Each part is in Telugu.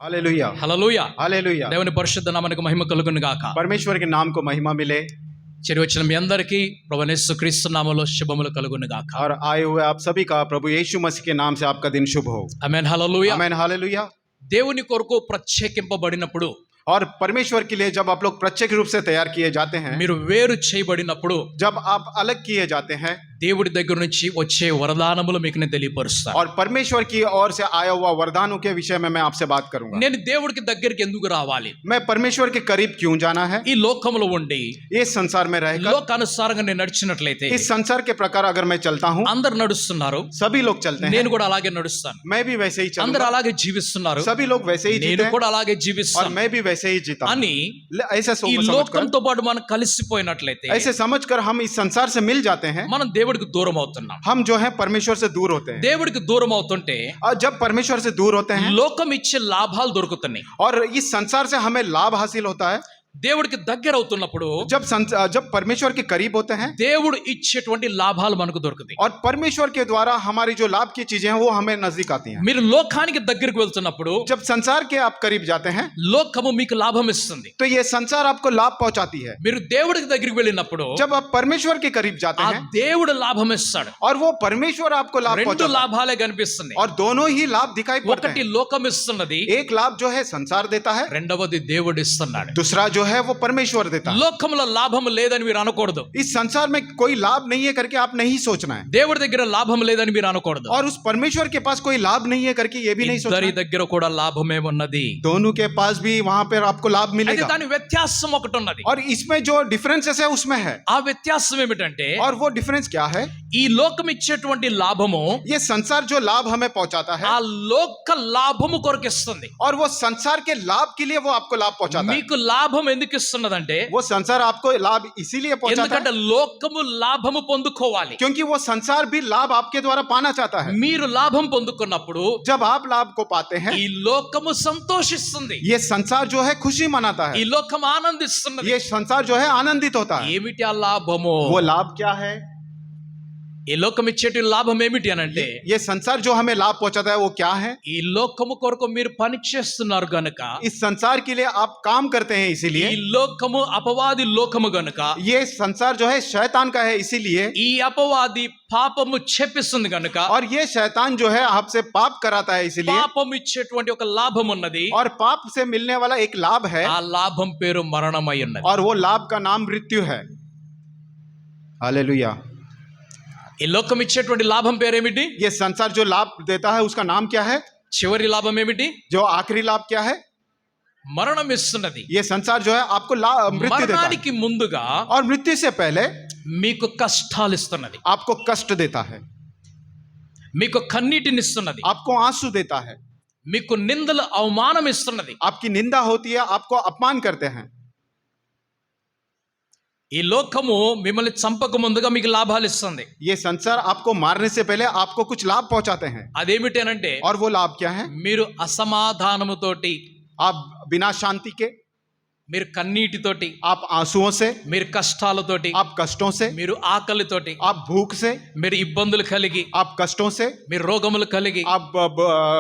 Hallelujah hallelujah. हालेलुया। దేవుని పరిశుద్ధ నామమునకు మహిమ కలుగును గాక. परमेश्वर के नाम को महिमा मिले చేరి వచ్చిన మీ అందరికీ ప్రభువైన యేసుక్రీస్తు నామములో శుభములు కలుగును గాక. और आए हुए आप सभी का प्रभु यीशु मसीह के नाम से आपका दिन शुभ हो। ఆమేన్. హల్లెలూయా. आमीन हालेलुया। దేవుని కొరకు ప్రత్యేకింపబడినప్పుడు, और परमेश्वर के लिए जब आप लोग प्रत्यक्ष रूप से तैयार किए जाते हैं, మీరు వేరు చేయబడినప్పుడు जब आप अलग किए जाते हैं దేవుడి దగ్గర నుంచి వచ్చే వరదానములు మీకు నేను తెలియపరుస్తాను. और परमेश्वर की ओर से आया हुआ वरदानों के विषय में मैं आपसे बात करूंगा। నేను దేవుడికి దగ్గరికి ఎందుకు రావాలి? मैं परमेश्वर के करीब क्यों जाना है? ఈ లోకములో ఉండి इस संसार में रहकर లోకానుసారంగా నేను నడిచినట్లయితే, इस संसार के प्रकार अगर मैं चलता हूँ, అందరు నడుస్తున్నారు, सभी लोग चलते हैं, నేను కూడా అలాగే నడుస్తాను. मैं भी वैसे ही అందరు चलूंगा, అలాగే జీవిస్తున్నారు, सभी लोग वैसे ही जीते నేను हैं, కూడా అలాగే और జీవిస్తాను मैं भी वैसे ही जीता हूं। అని ऐसा ఈ समझकर లోకంతో పాటు మనం కలిసిపోయినట్లయితే ऐसे समझकर हम इस संसार से मिल जाते हैं, మనం దేవుడికి దూరం అవుతున్నాం. हम जो है परमेश्वर से दूर होते हैं। దేవుడికి దూరం అవుతుంటే और जब परमेश्वर से दूर होते हैं లోకం ఇచ్చే లాభాలు దొరుకుతున్నాయి. और इस संसार से हमें लाभ हासिल होता है, దేవుడికి దగ్గర అవుతున్నప్పుడు जब परमेश्वर के करीब होते हैं దేవుడు ఇచ్చేటువంటి లాభాలు మనకు దొరుకుతాయి. और परमेश्वर के द्वारा हमारी जो लाभ की चीजें हैं वो हमें नजदीक आती हैं। మీరు లోకానికి దగ్గరికి వెళ్తున్నప్పుడు जब संसार के आप करीब जाते हैं లోకము మీకు లాభం ఇస్తుంది. तो ये संसार आपको लाभ पहुंचाती है। మీరు దేవుడికి దగ్గరికి వెళ్ళినప్పుడు जब आप परमेश्वर के करीब जाते ఆ हैं దేవుడు లాభం ఇస్తాడు. और वो परमेश्वर आपको लाभ రెండు पहुंचाता है, లాభాలే కనిపిస్తున్నాయి. और दोनों ही लाभ दिखाई पड़ते ఒకటి हैं। లోకం ఇస్తున్నది, एक लाभ जो है संसार देता है, రెండవది దేవుడు ఇస్తున్నాడు. दूसरा जो है वो परमेश्वर देता है। లోకములో లాభం లేదని మీరు అనకూడదు. इस संसार में कोई लाभ नहीं है करके आप नहीं सोचना है, దేవుడి దగ్గర లాభం లేదని మీరు అనకూడదు. और उस परमेश्वर के पास कोई लाभ नहीं है करके ये भी नहीं सोचना ఇద్దరి है। దగ్గర కూడా లాభమే ఉన్నది. दोनों के पास भी वहां पर आपको लाभ అయితే मिलेगा, దాని వ్యత్యాసం ఒకటి ఉన్నది. और इसमें जो डिफरेंसेस है उसमें है। ఆ వ్యత్యాసం ఏమిటంటే, और वो डिफरेंस क्या है? ఈ లోకం ఇచ్చేటువంటి లాభము ये संसार जो लाभ हमें पहुंचाता है ఆ లోక లాభము కొరకు ఇస్తుంది. और वो संसार के लाभ के लिए वो आपको लाभ पहुंचाता है। మీకు లాభం ఎందుకు ఇస్తున్నదంటే, वो संसार आपको लाभ इसीलिए पहुंचाता ఎందుకంటే है లోకము లాభము పొందుకోవాలి. क्योंकि वो संसार भी लाभ आपके द्वारा पाना चाहता है। మీరు లాభం పొందుకున్నప్పుడు जब आप लाभ को पाते हैं ఈ లోకము సంతోషిస్తుంది, ये संसार जो है खुशी मनाता ఈ है, లోకం ఆనందిస్తున్నది. ये संसार जो है आनंदित होता है। ఏమిటి ఆ లాభము? वो लाभ क्या है? ఈ లోకం ఇచ్చేటి లాభం ఏమిటి అని అంటే, ये संसार जो हमें लाभ पहुंचाता है वो क्या है? ఈ లోకము కొరకు మీరు పని చేస్తున్నారు గనుక, इस संसार के लिए आप काम करते हैं, ఈ इसीलिए లోకము అపవాది లోకము గనుక, ये संसार जो है शैतान का है, इसीलिए ఈ అపవాది పాపము చేపిస్తుంది గనుక, और ये शैतान जो है आपसे पाप कराता है, इसीलिए పాపం ఇచ్చేటువంటి ఒక లాభం ఉన్నది. और पाप से मिलने वाला एक लाभ है, ఆ లాభం పేరు మరణమై ఉన్నది. और वो लाभ का नाम मृत्यु है। हालेलुया। ఈ లోకం ఇచ్చేటువంటి లాభం పేరేమిటి? ये संसार जो लाभ देता है उसका नाम क्या है? చివరి లాభం ఏమిటి? जो आखिरी लाभ क्या है? మరణం ఇస్తున్నది. ये संसार जो है आपको मृत्यु देता है, మరణానికి ముందుగా और मृत्यु से पहले మీకు కష్టాలు ఇస్తున్నది, आपको कष्ट देता है, మీకు కన్నీటిని ఇస్తున్నది, आपको आंसू देता है, మీకు నిందలు అవమానం ఇస్తున్నది. आपकी निंदा होती है, आपको अपमान करते हैं। ఈ లోకము మిమ్మల్ని చంపక ముందుగా మీకు లాభాలు ఇస్తుంది. ये संसार आपको मारने से पहले आपको कुछ लाभ पहुंचाते हैं, అదేమిటి అనంటే, और वो लाभ क्या है? మీరు అసమాధానముతోటి, आप बिना शांति के, మీరు కన్నీటితోటి, आप आंसुओं से, మీరు కష్టాలతోటి, आप कष्टों से, మీరు ఆకలితోటి, आप भूख से, మీరు ఇబ్బందులు కలిగి, आप कष्टों से, మీరు రోగములు కలిగి आप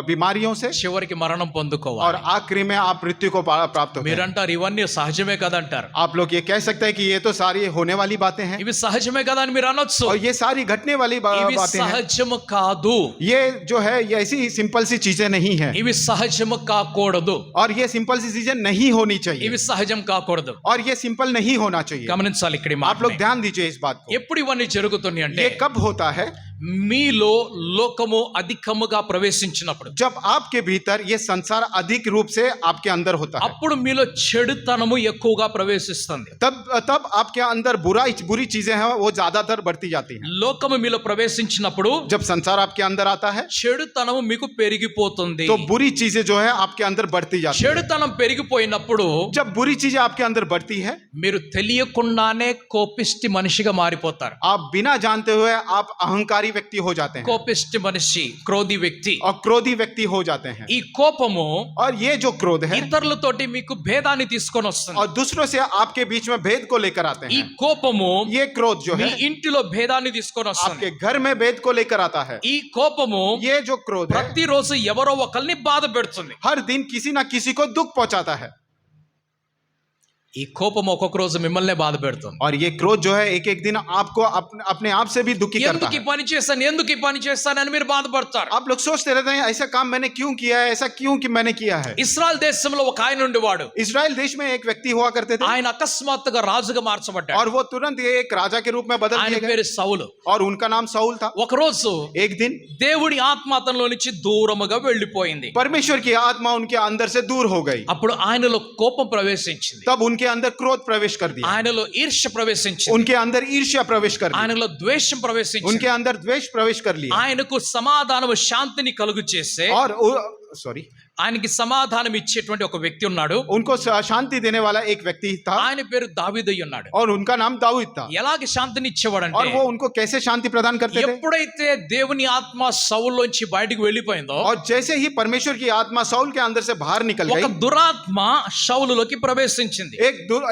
बीमारियों से, చివరికి మరణం और పొందుకోవాలి. आखिरी में आप मृत्यु को प्राप्त होते हैं। మీరంటారు ఇవన్నీ సహజమే కదా అంటారు. आप लोग ये कह सकते हैं कि ये तो सारी होने वाली बातें हैं, ఇవి సహజమే కదా అని మీరు అనొచ్చు. और ये सारी घटने वाली ఇవి बातें हैं। సహజము కాదు, ये जो है ये ऐसी सिंपल सी चीजें नहीं है, ఇవి సహజము కాకూడదు, और ये सिंपल सी चीजें नहीं होनी चाहिए, ఇవి సహజం కాకూడదు. और ये सिंपल नहीं होना चाहिए। గమనించాలి ఇక్కడ ఈ आप लोग మాటని. ध्यान दीजिए इस बात को। ఎప్పుడు ఇవన్నీ జరుగుతున్నాయి అంటే, ये कब होता है? మీలో లోకము అధికముగా ప్రవేశించినప్పుడు, जब आपके भीतर ये संसार अधिक रूप से आपके अंदर होता है, అప్పుడు మీలో చెడుతనము ఎక్కువగా ప్రవేశిస్తుంది. तब आपके अंदर बुरी चीजें हैं वो ज्यादातर बढ़ती जाती हैं। లోకము మీలో ప్రవేశించినప్పుడు जब संसार आपके अंदर आता है చెడుతనము మీకు పెరిగిపోతుంది. तो बुरी चीजें जो है आपके अंदर बढ़ती जाती है। చెడుతనం పెరిగిపోయినప్పుడు जब बुरी चीजें आपके अंदर बढ़ती है, మీరు తెలియకుండానే కోపిష్టి మనిషిగా మారిపోతారు. आप बिना जानते हुए आप अहंकारी क्रोधकारी व्यक्ति हो जाते हैं కోపిష్టి మనిషి క్రోధి వ్యక్తి और क्रोधी व्यक्ति हो जाते हैं। ఈ కోపము और ये जो क्रोध है ఇతరులతోటి మీకు భేదాన్ని తీసుకొని వస్తుంది और दूसरों से आपके बीच में भेद को लेकर आते ఈ हैं। కోపము ये क्रोध जो మీ है ఇంటిలో భేదాన్ని తీసుకొని వస్తుంది आपके घर में भेद को लेकर आता है। ఈ కోపము ये जो क्रोध है ప్రతిరోజు ఎవరో ఒకరిని బాధ పెడుతుంది हर दिन किसी ना किसी को दुख पहुंचाता है ఈ కోపం ఒక్కొక్క రోజు మిమ్మల్నే బాధ పెడుతుంది और ये क्रोध जो है एक एक दिन आपको अपने आप से भी दुखी करता ఎందుకు ఈ है। పని చేస్తాను ఎందుకు ఈ పని చేస్తానని మీరు బాధపడతారు आप लोग सोचते रहते हैं ऐसा काम मैंने क्यों किया है, ऐसा क्यों कि मैंने किया है। ఇస్రాయల్ దేశంలో ఒక ఆయన ఉండేవాడు इस्राएल देश में एक व्यक्ति हुआ करते थे ఆయన అకస్మాత్తుగా రాజుగా మార్చబడ్డాడు और वो तुरंत ये एक राजा के रूप में बदल ఆయన दिए गए పేరు సౌలు और उनका नाम साउल था। ఒక రోజు एक दिन దేవుడి ఆత్మ అతనిలో నుంచి దూరముగా వెళ్ళిపోయింది परमेश्वर की आत्मा उनके अंदर से दूर हो गई, అప్పుడు ఆయనలో కోపం ప్రవేశించింది तब उनके अंदर क्रोध प्रवेश कर दिया, ఆయనలో ఈర్ష్య ప్రవేశించింది उनके अंदर ईर्ष्या प्रवेश कर दी, ఆయనలో ద్వేషం ప్రవేశించింది उनके अंदर द्वेष प्रवेश कर लिया ఆయనకు సమాధానము శాంతిని కలుగు చేసే और सॉरी ఆయనకి సమాధానం ఇచ్చేటువంటి ఒక వ్యక్తి ఉన్నాడు उनको शांति देने वाला एक व्यक्ति था ఆయన పేరు దావీదయ్య ఉన్నాడు और उनका नाम दाऊद था। ఎలాగ శాంతిని और ఇచ్చేవాడంటే वो उनको कैसे शांति प्रदान करते थे, ఎప్పుడైతే దేవుని ఆత్మ సౌలులోంచి బయటికి వెళ్ళిపోయిందో और जैसे ही परमेश्वर की आत्मा साउल के अंदर से बाहर निकल ఒక गई దురాత్మ సౌలులోకి ప్రవేశించింది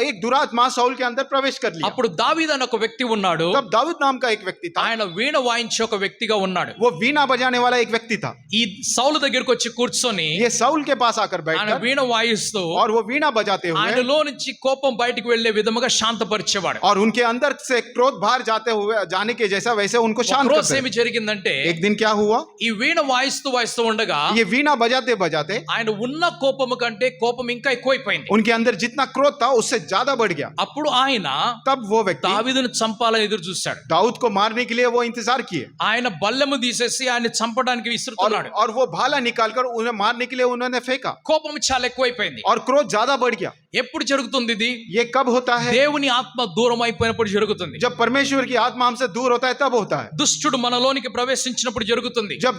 एक दुरात्मा साउल के अंदर प्रवेश कर लिया। అప్పుడు దావీదు అనే ఒక వ్యక్తి ఉన్నాడు तब दाऊद नाम का एक व्यक्ति था, ఆయన వీణ వాయించే ఒక వ్యక్తిగా ఉన్నాడు वो वीणा बजाने वाला एक व्यक्ति था। ఈ సౌలు దగ్గరికి వచ్చి కూర్చొని ये साउल के पास आकर ఆయన बैठकर వీణ వాయిస్తూ और वो वीणा बजाते हुए ఆయనలో నుంచి కోపం బయటికి వెళ్లే విధముగా శాంతపరిచేవాడు और उनके अंदर से क्रोध बाहर जाते हुए जाने के जैसा वैसे उनको शांत రోజు करते। ఏమి జరిగిందంటే एक दिन क्या हुआ, ఈ వీణ వాయిస్తూ ఉండగా ये वीणा बजाते बजाते ఆయన ఉన్న కోపము కంటే కోపం ఇంకా ఎక్కువైపోయింది उनके अंदर जितना क्रोध था उससे ज्यादा बढ़ गया। అప్పుడు ఆయన तब वो व्यक्ति దావీదును చంపాలని ఎదురు చూశాడు दाऊद को मारने के लिए वो इंतजार किए ఆయన బల్లెము తీసేసి ఆయన చంపడానికి విసురుతున్నాడు और वो भाला निकालकर उन्हें मारने के लिए उन्होंने फेंका కోపం చాలా ఎక్కువైపోయింది और क्रोध ज्यादा बढ़ गया। ఎప్పుడు జరుగుతుంది ఇది ये कब होता है, దేవుని ఆత్మ దూరం అయిపోయినప్పుడు జరుగుతుంది जब परमेश्वर की आत्मा हमसे दूर होता है तब होता है। దుష్టుడు మనలోనికి ప్రవేశించినప్పుడు జరుగుతుంది जब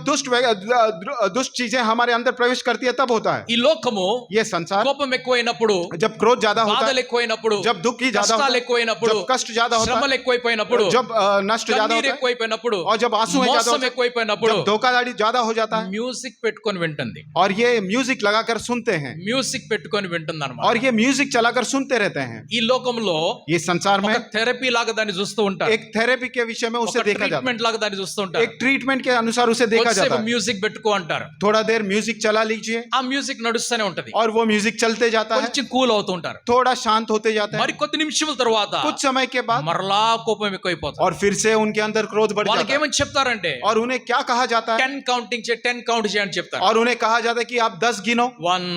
दुष्ट चीजें हमारे अंदर प्रवेश करती है तब होता है। ఈ లోకము ये संसार కోపం ఎక్కువైనప్పుడు जब क्रोध ज्यादा होता బాధలు है, ఎక్కువైనప్పుడు जब दुख की ज्यादा होता కష్టాలు है, ఎక్కువైనప్పుడు जब कष्ट ज्यादा होता శ్రమలు ఎక్కువైపోయినప్పుడు है, जब नष्ट ज्यादा కన్నీరు होता है ఎక్కువైపోయినప్పుడు और जब आंसू ज्यादा మోసం होता है, ఎక్కువైపోయినప్పుడు जब धोखाधड़ी ज्यादा हो जाता है మ్యూజిక్ పెట్టుకొని వింటుంది और ये म्यूजिक लगाकर सुनते हैं మ్యూజిక్ పెట్టుకొని వింటుంది అనమాట और ये म्यूजिक चलाकर सुनते रहते हैं। ఈ లోకంలో ये संसार में ఒక థెరపీ లాగా దాన్ని చూస్తూ ఉంటారు एक थेरेपी के विषय में उसे ఒక देखा जाता ట్రీట్మెంట్ లాగా దాన్ని చూస్తూ है, ఉంటారు एक ट्रीटमेंट के अनुसार उसे देखा जाता కొద్దిసేపు है। మ్యూజిక్ పెట్టుకో అంటారు थोड़ा देर म्यूजिक चला लीजिए ఆ మ్యూజిక్ నడుస్తూనే ఉంటది और वो म्यूजिक चलते जाता है, కొంచెం కూల్ అవుతూ ఉంటారు थोड़ा शांत होते जाता है। మరి కొద్ది నిమిషముల తర్వాత कुछ समय के बाद మరలా కోపం ఎక్కువైపోతుంది और फिर से उनके अंदर क्रोध बढ़ వాళ్ళకి जाता है ఏమని చెప్తారంటే और उन्हें क्या कहा जाता है, 10 కౌంటింగ్ 10 కౌంట్ చేయని చెప్తారు और उन्हें कहा जाता है कि आप 10 गिनो, 1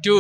2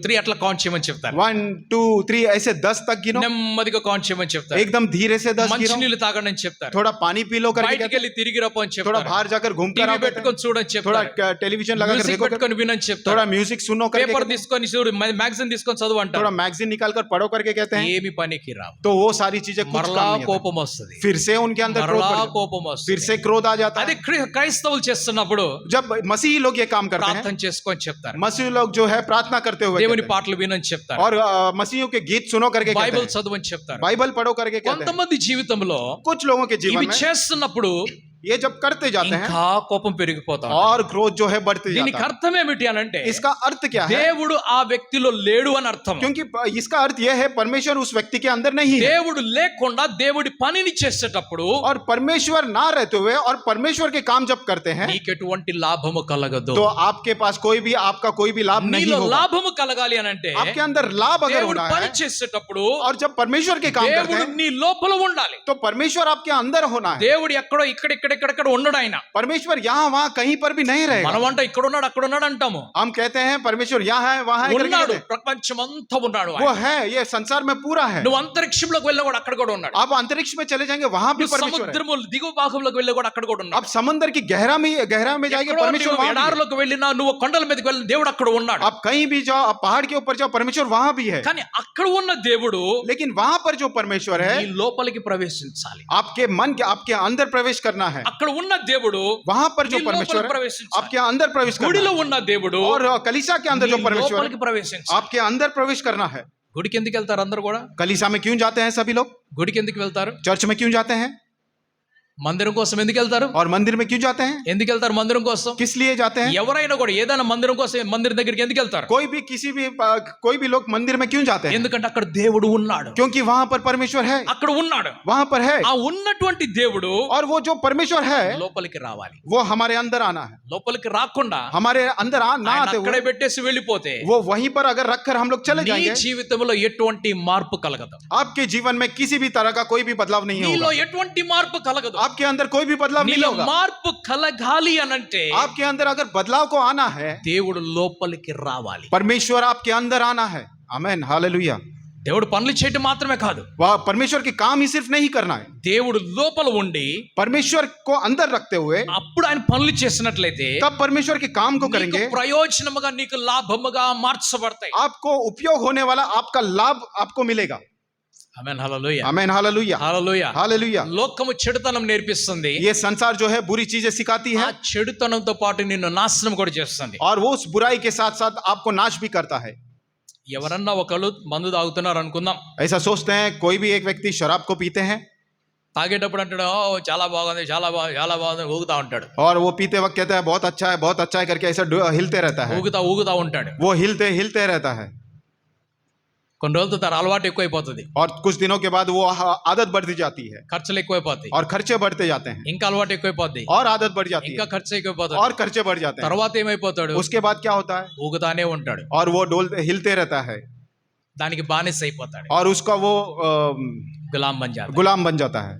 3 అట్లా కౌంట్ చేయమని చెప్తారు 1 2 3 ऐसे 10 तक गिनो, నెమ్మదిగా కౌంట్ చేయమని చెప్తారు एकदम धीरे से 10 गिनो, మంచినీళ్ళు తాగండి అని చెప్తారు थोड़ा पानी पी लो करके బయటికి कहते వెళ్ళి తిరిగి రాపో అని हैं, थोड़ा చెప్తారు बाहर जाकर घूम कर టీవీ आओ कहते हैं, పెట్టుకొని చూడని थोड़ा చెప్తారు टेलीविजन लगाकर మ్యూజిక్ देखो, పెట్టుకొని వినని చెప్తారు थोड़ा म्यूजिक सुनो करके పేపర్ कहते हैं, తీసుకొని చూడు మ్యాగజైన్ తీసుకొని చదువు అంటారు थोड़ा मैगजीन निकाल कर पढ़ो करके कहते हैं, ఏమి పనికి రావు तो वो सारी चीजें कुछ మరలా काम नहीं आती। కోపం వస్తుంది फिर से उनके अंदर क्रोध మరలా बढ़ जाता కోపం है, వస్తుంది फिर से क्रोध आ जाता అదే है। క్రైస్తవులు చేస్తున్నప్పుడు जब मसीही लोग ये काम करते हैं, ప్రార్థన చేసుకొని చెప్తారు मसीही लोग जो है प्रार्थना करते हुए దేవుని कहते हैं, పాటలు వినని చెప్తారు और मसीहियों के गीत सुनो करके कहते బైబిల్ हैं, చదువని చెప్తారు बाइबल पढ़ो करके कहते हैं। కొంతమంది జీవితంలో कुछ लोगों के जीवन ఇవి में చేస్తున్నప్పుడు ये जब करते जाते हैं ఇంకా కోపం పెరిగిపోతా और क्रोध जो है बढ़ते దీనికి जाता है। అర్థం ఏమిటి అని అంటే इसका अर्थ क्या है, దేవుడు ఆ వ్యక్తిలో లేడు అని అర్థం क्योंकि इसका अर्थ यह है परमेश्वर उस व्यक्ति के अंदर नहीं है, దేవుడు లేకుండా దేవుడి పనిని చేసేటప్పుడు और परमेश्वर ना रहते हुए और परमेश्वर के काम जब करते हैं నీకు ఎటువంటి లాభము కలగదు तो आपके पास कोई भी आपका कोई भी लाभ नहीं నీలో होगा। లాభము కలగాలి అని అంటే आपके अंदर लाभ अगर దేవుడు होना పని है చేసేటప్పుడు और जब परमेश्वर के काम करते దేవుడు हैं నీ లోపల ఉండాలి तो परमेश्वर आपके अंदर होना है। దేవుడు ఎక్కడో ఇక్కడ ఉండడు ఆయన परमेश्वर यहाँ वहाँ कहीं पर भी नहीं रहेगा। మనం అంటే ఇక్కడ ఉన్నాడు అక్కడ ఉన్నాడు అంటాము हम कहते हैं परमेश्वर यहाँ है वहाँ है करके ఉన్నాడు कहते हैं। ప్రపంచమంతా ఉన్నాడు वो ఆయన. है, ये संसार में पूरा है। నువ్వు అంతరిక్షంలోకి వెళ్ళినా కూడా అక్కడ కూడా ఉన్నాడు आप अंतरिक्ष में चले जाएंगे वहां भी నువ్వు परमेश्वर है। సముద్రము దిగువ భాగంలోకి వెళ్ళినా కూడా అక్కడ కూడా ఉన్నాడు आप समंदर की गहरा में जाएंगे ఎక్కడో परमेश्वर నువ్వు वहां भी है। ఎడారిలోకి వెళ్ళినా నువ్వు కొండల మీదకి వెళ్ళిన దేవుడు అక్కడ ఉన్నాడు आप कहीं भी जाओ, आप पहाड़ के ऊपर जाओ, परमेश्वर वहां भी है। కానీ అక్కడ ఉన్న దేవుడు लेकिन वहां पर जो परमेश्वर है నీ లోపలికి ప్రవేశించాలి आपके मन के आपके अंदर प्रवेश करना है। అక్కడ ఉన్న దేవుడు वहां पर जो నీ परमेश्वर లోపలికి है ప్రవేశించాలి आपके अंदर प्रवेश करना గుడిలో है। ఉన్న దేవుడు और कलीसिया के अंदर నీ जो परमेश्वर లోపలికి है ప్రవేశించాలి आपके अंदर प्रवेश करना है। గుడికి ఎందుకు వెళ్తారు అందరూ కూడా कलीसिया में क्यों जाते हैं सभी लोग, గుడికి ఎందుకు వెళ్తారు चर्च में क्यों जाते हैं? మందిరం కోసం ఎందుకు వెళ్తారు? और मंदिर में क्यों जाते हैं? ఎందుకు వెళ్తారు మందిరం కోసం? किस लिए जाते हैं? ఎవరైనా కూడా ఏదైనా మందిరం కోసం మందిరం దగ్గరికి ఎందుకు వెళ్తారు? कोई भी लोग मंदिर में क्यों जाते हैं? ఎందుకంటే అక్కడ దేవుడు ఉన్నాడు, क्योंकि वहां पर परमेश्वर है, అక్కడ ఉన్నాడు. वहां पर है, ఆ ఉన్నటువంటి దేవుడు और वो जो परमेश्वर है లోపలికి రావాలి. वो हमारे अंदर आना है. లోపలికి రాకుండా हमारे अंदर ना ఆయన आते అక్కడే हुए పెట్టేసి వెళ్ళిపోతే वो वहीं पर अगर रखकर हम लोग चले నీ जाएंगे, జీవితంలో ఎటువంటి మార్పు కలగదు. आपके जीवन में किसी भी तरह का कोई भी बदलाव नहीं నీలో होगा. ఎటువంటి మార్పు కలగదు. आपके अंदर कोई भी बदलाव नहीं నీలో होगा. మార్పు కలగాలి అనంటే आपके अंदर अगर बदलाव को आना है, దేవుడు లోపలికి రావాలి. परमेश्वर आपके अंदर आना है. आमेन, हालेलुया. దేవుడు పనులు చేయటం మాత్రమే కాదు, वह परमेश्वर के काम ही सिर्फ नहीं करना है, దేవుడు లోపల ఉండి परमेश्वर को अंदर रखते हुए అప్పుడు ఆయన పనులు చేసినట్లయితే तब परमेश्वर के काम को నీకు करेंगे. ప్రయోజనముగా నీకు లాభముగా మార్చబడతాయి. आपको उपयोग होने वाला आपका लाभ आपको मिलेगा. ఆమేన్, హల్లెలూయా, आमेन, हालेलुया, హల్లెలూయా. हालेलुया. లోకము చెడుతనం నేర్పిస్తుంది, ये संसार जो है बुरी चीजें सिखाती ఆ है, చెడుతనంతో పాటు నిన్ను నాశనం కూడా చేస్తుంది. और वो उस बुराई के साथ साथ आपको नाश भी करता है. ఎవరన్నా ఒకళ్ళు మందు తాగుతున్నారు అనుకుందాం. ऐसा सोचते हैं, कोई भी एक व्यक्ति शराब को पीते हैं తాగేటప్పుడు అంటాడు, "ఓ చాలా బాగుంది, చాలా బాగుంది" ఊగుతా ఉంటాడు. और वो पीते वक्त कहता है बहुत अच्छा है करके ऐसा हिलते रहता है. ఊగుతా ఉంటాడు. वो हिलते रहता है, కొన్ని రోజుల తర్వాత అలవాటు ఎక్కువైపోతుంది, और कुछ दिनों के बाद वो आदत बढ़ती जाती है, ఖర్చులు ఎక్కువైపోతాయి, और खर्चे बढ़ते जाते हैं, ఇంకా అలవాటు ఎక్కువైపోద్ది, और आदत बढ़ जाती ఇంకా है, ఖర్చు ఎక్కువైపోతుంది. और खर्चे बढ़ जाते हैं. తర్వాత ఏమైపోతాడు? उसके बाद क्या होता है? ఊగుతానే ఉంటాడు, और वो हिलते रहता है, దానికి బానిస అయిపోతాడు, और उसका वो గులాం బన్ జాతా. गुलाम बन जाता है.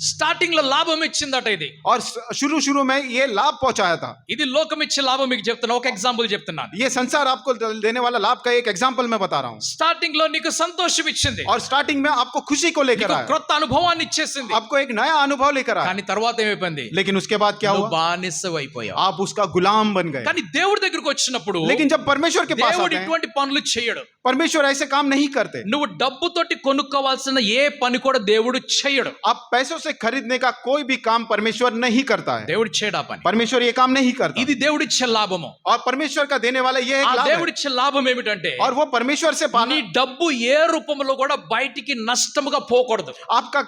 స్టార్టింగ్ లో లాభం ఇచ్చిందట ఇది. और शुरू में ये लाभ पहुंचाया था. ఇది లోకం ఇచ్చే లాభం మీకు చెప్తున్నా, ఒక ఎగ్జాంపుల్ చెప్తున్నాను. ये संसार आपको देने वाला लाभ का एक एग्जांपल मैं बता रहा हूँ. స్టార్టింగ్ లో నీకు సంతోషం ఇచ్చింది, और स्टार्टिंग में आपको खुशी को लेकर నీకు आया, క్రొత్త అనుభవాన్ని ఇచ్చేసింది. आपको एक नया अनुभव लेकर आया. కానీ తర్వాత ఏమైపోయింది? लेकिन उसके बाद क्या నువ్వు हुआ? బానిస అయిపోయావు. आप उसका गुलाम बन गए. కానీ దేవుడి దగ్గరికి వచ్చినప్పుడు लेकिन जब परमेश्वर के पास దేవుడు आते हैं, ఇటువంటి పనులు చేయడు. परमेश्वर ऐसे काम नहीं करते. నువ్వు డబ్బుతోటి కొనుక్కోవాల్సిన ఏ పని కూడా దేవుడు చేయడు. आप पैसों से खरीदने का कोई भी काम परमेश्वर नहीं करता है. దేవుడు చేయడు ఆ పని. परमेश्वर ये काम नहीं करता. ఇది దేవుడిచ్చే లాభము. और परमेश्वर का देने वाला ये ఆ एक लाभ है. దేవుడిచ్చే లాభం ఏమిటంటే और वो परमेश्वर से पाना, నీ డబ్బు ఏ రూపంలో కూడా బయటికి నష్టముగా పోకూడదు. आपका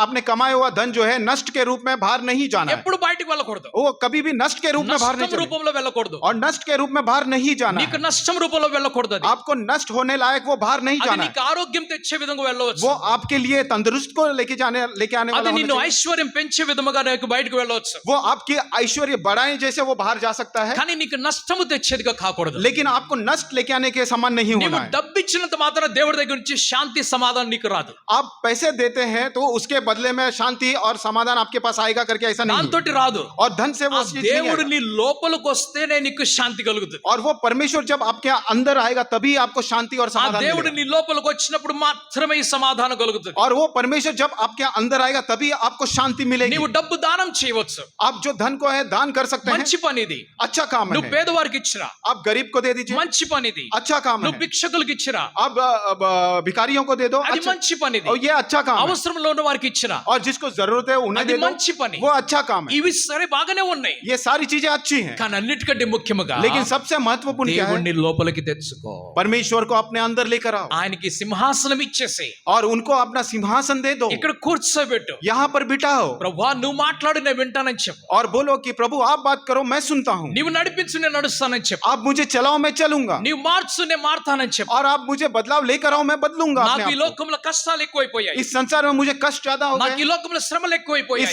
आपने कमाया हुआ धन जो है नष्ट के रूप में बाहर नहीं जाना है. ఎప్పుడు బయటికి వెళ్ళకూడదు, वो कभी भी नष्ट के रूप में बाहर नहीं నష్టం जाना. రూపంలో వెళ్ళకూడదు, और नष्ट के रूप में बाहर नहीं जाना నీకు है. నష్టం రూపంలో వెళ్ళకూడదు. అది आपको नष्ट होने लायक वो बाहर नहीं అది जाना నీకు है. ఆరోగ్యం తెచ్చే విధంగా వెళ్ళవచ్చు, वो आपके लिए तंदुरुस्त को लेके आने అది वाला నిన్ను होना चाहिए. ఐశ్వర్యం పెంచే విధముగా నీకు బయటకు వెళ్ళవచ్చు. वो आपकी ऐश्वर्य बढ़ाए जैसे वो बाहर जा सकता है. కానీ నీకు నష్టము తెచ్చేదిగా కాకూడదు. लेकिन आपको नष्ट लेके आने के समान नहीं నీవు होना है. డబ్బు ఇచ్చినంత మాత్రం దేవుడి దగ్గర నుంచి శాంతి సమాధానం నీకు రాదు. आप पैसे देते हैं तो उसके बदले में शांति और समाधान आपके पास आएगा करके ऐसा नहीं. దాంతోటి రాదు. और धन से ఆ वो चीज नहीं దేవుడు आएगा. నీ లోపలికి వస్తేనే నీకు శాంతి కలుగుతుంది. और वो परमेश्वर जब आपके अंदर आएगा तभी आपको शांति और ఆ समाधान దేవుడు मिलेगा. నీ లోపలికి వచ్చినప్పుడు మాత్రమే ఈ సమాధానం కలుగుతుంది. और वो परमेश्वर जब आपके अंदर आएगा तभी आपको शांति मिलेगी. నీవు డబ్బు దానం చేయవచ్చు, आप जो धन को है दान कर सकते हैं, మంచి పని ఇది. अच्छा काम నువ్వు है. పేదవారికి ఇచ్చిరా, आप गरीब को दे दीजिए, మంచి పని ఇది. अच्छा काम నువ్వు है. భిక్షకులకు ఇచ్చిరా, आप भिखारियों को दे दो, అది अच्छा, మంచి పని ఇది. और ये अच्छा काम है. అవసరంలో ఉన్న వారికి ఇచ్చిరా, और जिसको जरूरत है उन्हें అది दे दो, మంచి పని. वो अच्छा काम है. ఇవి సరే బాగానే ఉన్నాయి, ये सारी चीजें अच्छी हैं. కానీ అన్నిటికంటే ముఖ్యముగా लेकिन सबसे महत्वपूर्ण क्या है? దేవుణ్ణి లోపలికి తెచ్చుకో, परमेश्वर को अपने अंदर लेकर आओ ఆయనకి సింహాసనం ఇచ్చేసి और उनको अपना सिंहासन दे दो, ఇక్కడ కూర్చోబెట్టు. यहाँ पर बिठाओ ప్రభువా నువ్వు మాట్లాడు నేను వింటానని చెప్పు, और बोलो कि प्रभु आप बात करो मैं सुनता हूँ, నీవు నడిపించు నేను నడుస్తానని చెప్పు, आप मुझे चलाओ मैं चलूंगा, నీవు మార్చు నేను మారుతానని చెప్పు. और आप मुझे बदलाव लेकर आओ मैं बदलूंगा अपने నాకు ఈ आप को. లోకంలో కష్టాలు ఎక్కువైపోయాయి, इस संसार में मुझे कष्ट ज्यादा हो నాకు ఈ गए, లోకంలో శ్రమలు ఎక్కువైపోయాయి,